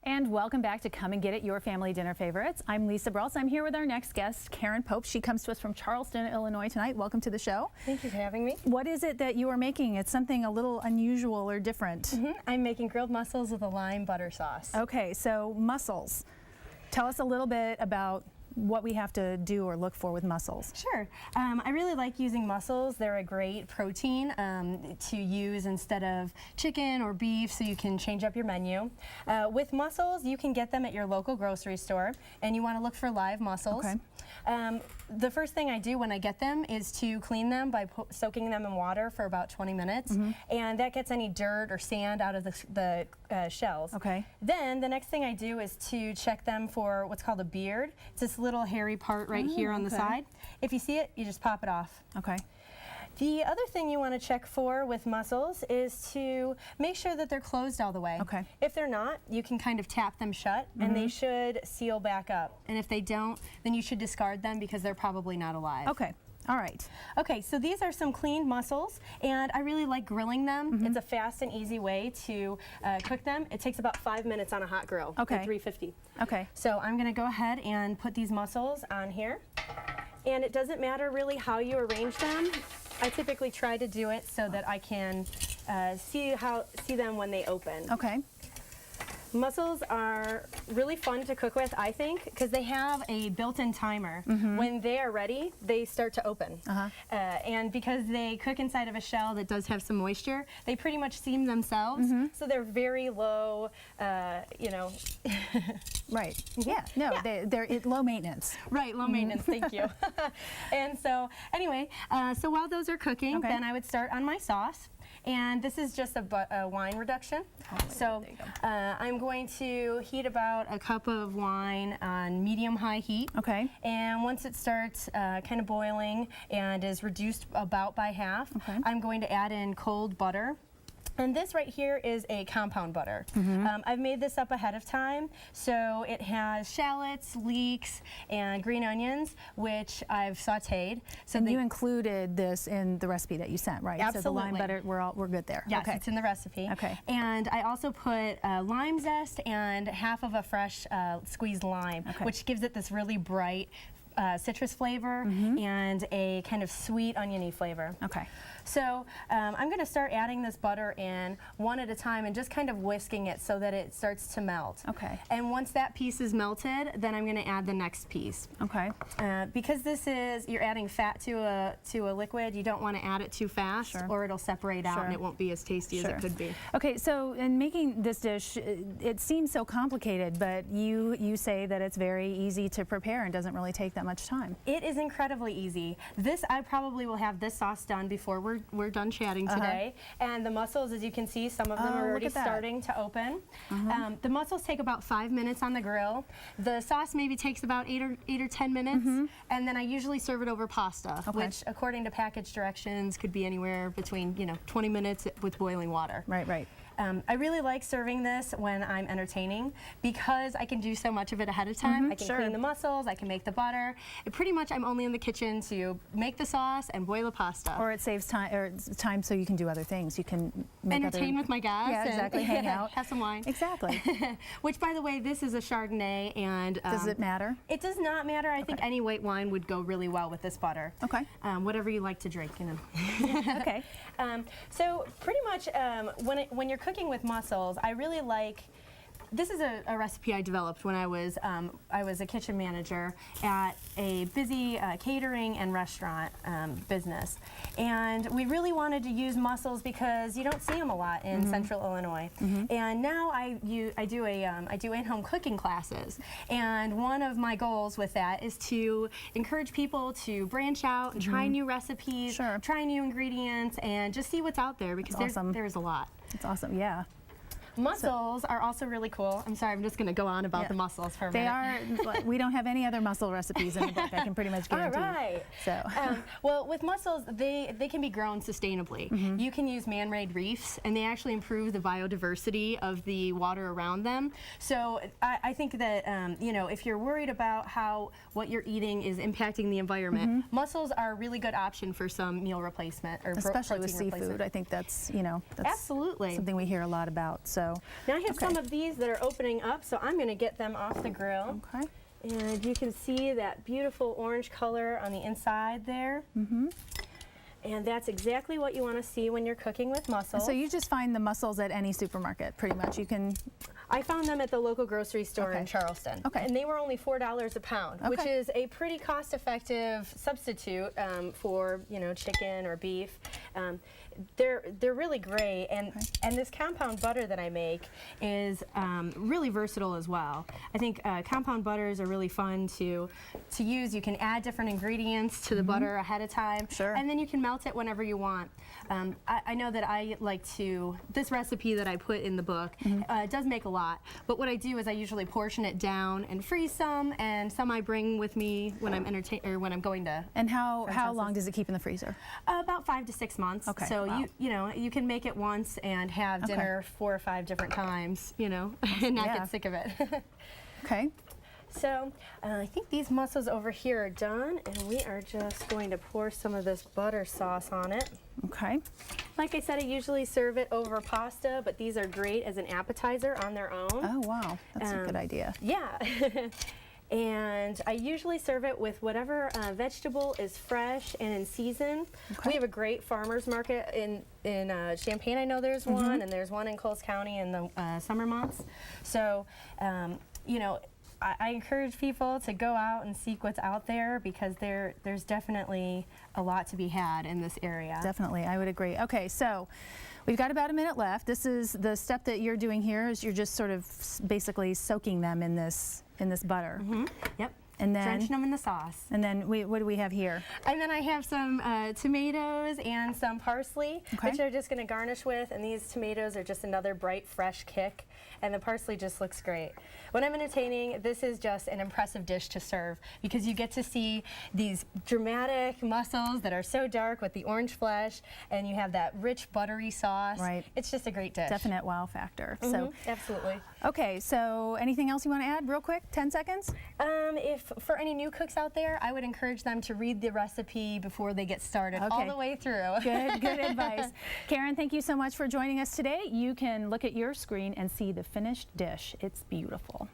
And welcome back to Come and Get It, your family dinner favorites. I'm Lisa Bralts. I'm here with our next guest, Karen Pope. She comes to us from Charleston, Illinois tonight. Welcome to the show. Thank you for having me. What is it that you are making? It's something a little unusual or different. I'm making grilled mussels with a lime butter sauce. Okay, so mussels. Tell us a little bit about what we have to do or look for with mussels. Sure. I really like using mussels. They're a great protein to use instead of chicken or beef, so you can change up your menu. With mussels, you can get them at your local grocery store, and you want to look for live mussels. Okay. The first thing I do when I get them is to clean them by soaking them in water for about 20 minutes, and that gets any dirt or sand out of the shells. Okay. Then the next thing I do is to check them for what's called a beard. It's this little hairy part right here on the side. If you see it, you just pop it off. Okay. The other thing you want to check for with mussels is to make sure that they're closed all the way. Okay. If they're not, you can kind of tap them shut and they should seal back up. And if they don't, then you should discard them because they're probably not alive. Okay. All right. Okay, so these are some cleaned mussels, and I really like grilling them. It's a fast and easy way to cook them. It takes about 5 minutes on a hot grill at 350. Okay. So I'm going to go ahead and put these mussels on here. And it doesn't matter really how you arrange them. I typically try to do it so that I can see them when they open. Okay. Mussels are really fun to cook with, I think, because they have a built-in timer. When they are ready, they start to open. And because they cook inside of a shell that does have some moisture, they pretty much steam themselves, so they're very low, you know. Right. Yeah. No, they're low maintenance. Right, low maintenance, thank you. And so, anyway, so while those are cooking, then I would start on my sauce. And this is just a wine reduction. So I'm going to heat about a cup of wine on medium-high heat. Okay. And once it starts kind of boiling and is reduced about by half, I'm going to add in cold butter. And this right here is a compound butter. I've made this up ahead of time, so it has shallots, leeks, and green onions, which I've sautéed. So and you included this in the recipe that you sent, right? Absolutely. So the lime butter, we're good there. Yes, it's in the recipe. Okay. And I also put lime zest and half of a fresh squeezed lime, which gives it this really bright citrus flavor and a kind of sweet oniony flavor. Okay. So I'm going to start adding this butter in one at a time and just kind of whisking it so that it starts to melt. Okay. And once that piece is melted, then I'm going to add the next piece. Okay. Because you're adding fat to a liquid, you don't want to add it too fast or it'll separate out and it won't be as tasty as it could be. Okay, so in making this dish, it seems so complicated, but you say that it's very easy to prepare and doesn't really take that much time. It is incredibly easy. I probably will have this sauce done before we're done chatting today. And the mussels, as you can see, some of them are already starting to open. The mussels take about 5 minutes on the grill. The sauce maybe takes about 8 or 10 minutes. And then I usually serve it over pasta, which according to package directions could be anywhere between 20 minutes with boiling water. Right, right. I really like serving this when I'm entertaining because I can do so much of it ahead of time. I can clean the mussels, I can make the butter. Pretty much I'm only in the kitchen to make the sauce and boil the pasta. Or it saves time so you can do other things. You can make entertain with my guests. Yeah, exactly. Hang out. Have some wine. Exactly. Which, by the way, this is a Chardonnay, and does it matter? It does not matter. I think any white wine would go really well with this butter. Okay. Whatever you like to drink, Okay. So pretty much when you're cooking with mussels, I really like. This is a recipe I developed when I was a kitchen manager at a busy catering and restaurant business, and we really wanted to use mussels because you don't see them a lot in Central Illinois. And now I do in-home cooking classes, and one of my goals with that is to encourage people to branch out and try new recipes, try new ingredients, and just see what's out there because there's a lot. It's awesome. Yeah. Mussels are also really cool. I'm sorry, I'm just going to go on about the mussels for a minute. They are, we don't have any other mussel recipes in the book, I can pretty much guarantee. All right. So. Well, with mussels, they can be grown sustainably. You can use man-made reefs, and they actually improve the biodiversity of the water around them. So I think that, if you're worried about how what you're eating is impacting the environment, mussels are a really good option for some meal replacement or especially with protein seafood. I think that's, absolutely something we hear a lot about. So. So Now I have okay. some of these that are opening up, so I'm going to get them off the grill. Okay. And you can see that beautiful orange color on the inside there. Mm-hmm. And that's exactly what you want to see when you're cooking with mussels. So you just find the mussels at any supermarket, pretty much. You can. I found them at the local grocery store Okay. in Charleston. Okay. And they were only $4 a pound, which Okay. is a pretty cost-effective substitute for, you know, chicken or beef. They're really great, and this compound butter that I make is really versatile as well. I think compound butters are really fun to use. You can add different ingredients to the butter ahead of time, Sure. and then you can melt it whenever you want. I know that I like to, this recipe that I put in the book does make a lot, but what I do is I usually portion it down and freeze some, and some I bring with me when I'm when I'm going to. And how houses. long does it keep in the freezer? About 5 to 6 months. Okay, So wow. you know, you can make it once and have Okay. dinner 4 or 5 different times, you know, and not Yeah. get sick of it. Okay. So I think these mussels over here are done, and we are just going to pour some of this butter sauce on it. Okay. Like I said, I usually serve it over pasta, but these are great as an appetizer on their own. Oh wow, that's a good idea. Yeah. And I usually serve it with whatever vegetable is fresh and in season. Okay. We have a great farmer's market in Champaign. I know there's one, and there's one in Coles County in the summer months. So, you know, I encourage people to go out and seek what's out there, because there's definitely a lot to be had in this area. Definitely, I would agree. Okay, so we've got about a minute left. This is the step that you're doing here, is you're just sort of basically soaking them in this butter. Yep. And then Drenching them in the sauce. And then what do we have here? And then I have some tomatoes and some parsley, Okay. which I'm just going to garnish with. And these tomatoes are just another bright, fresh kick. And the parsley just looks great. When I'm entertaining, this is just an impressive dish to serve, because you get to see these dramatic mussels that are so dark with the orange flesh, and you have that rich, buttery sauce. Right. It's just a great dish. Definite wow factor. So, Absolutely. okay, so anything else you want to add real quick? 10 seconds? If for any new cooks out there, I would encourage them to read the recipe before they get started, all Okay. the way through. Good advice. Karen, thank you so much for joining us today. You can look at your screen and see the finished dish. It's beautiful.